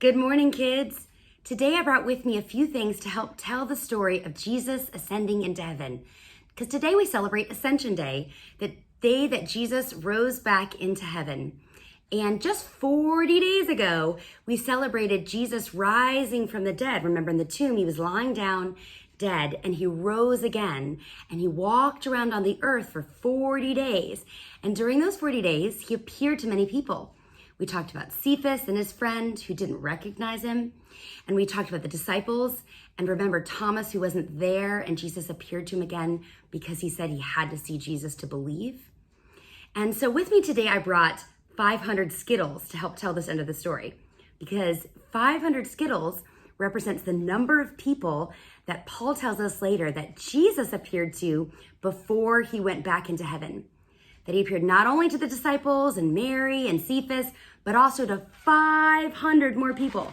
Good morning, kids. Today I brought with me a few things to help tell the story of Jesus ascending into heaven. Because today we celebrate Ascension Day, the day that Jesus rose back into heaven. And just 40 days ago, we celebrated Jesus rising from the dead. Remember, in the tomb, he was lying down dead, and he rose again, and he walked around on the earth for 40 days. And during those 40 days, he appeared to many people. We talked about Cephas and his friend who didn't recognize him. And we talked about the disciples. And remember Thomas who wasn't there, and Jesus appeared to him again because he said he had to see Jesus to believe. And so with me today, I brought 500 Skittles to help tell this end of the story, because 500 Skittles represents the number of people that Paul tells us later that Jesus appeared to before he went back into heaven. That he appeared not only to the disciples and Mary and Cephas, but also to 500 more people.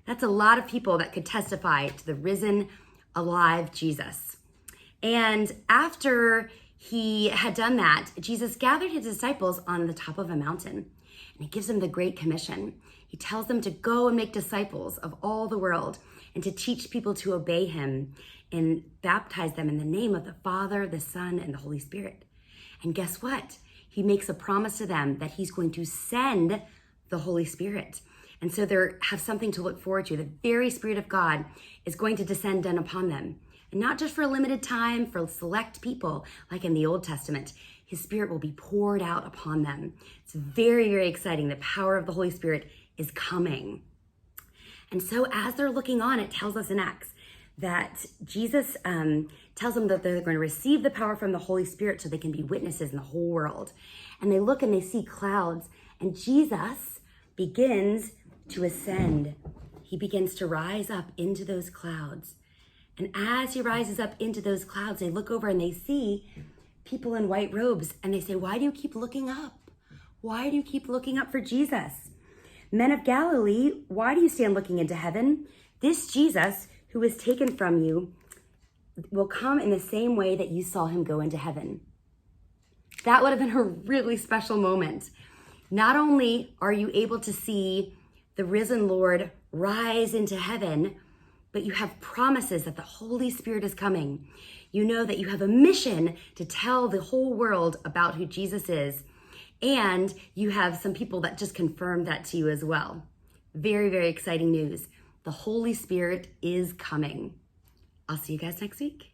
That's a lot of people that could testify to the risen, alive Jesus. And after he had done that, Jesus gathered his disciples on the top of a mountain, and he gives them the Great Commission. He tells them to go and make disciples of all the world and to teach people to obey him and baptize them in the name of the Father, the Son, and the Holy Spirit. And guess what? He makes a promise to them that he's going to send the Holy Spirit. And so they have something to look forward to. The very Spirit of God is going to descend down upon them. And not just for a limited time, for select people, like in the Old Testament. His Spirit will be poured out upon them. It's very, very exciting. The power of the Holy Spirit is coming. And so as they're looking on, it tells us in Acts that Jesus tells them that they're going to receive the power from the Holy Spirit so they can be witnesses in the whole world. And they look and they see clouds, and Jesus begins to ascend. He begins to rise up into those clouds. And as he rises up into those clouds, they look over and they see people in white robes, and they say, "Why do you keep looking up? Why do you keep looking up for Jesus? Men of Galilee, why do you stand looking into heaven? This Jesus who was taken from you will come in the same way that you saw him go into heaven." That would have been a really special moment. Not only are you able to see the risen Lord rise into heaven, but you have promises that the Holy Spirit is coming. You know that you have a mission to tell the whole world about who Jesus is. And you have some people that just confirmed that to you as well. Very, very exciting news. The Holy Spirit is coming. I'll see you guys next week.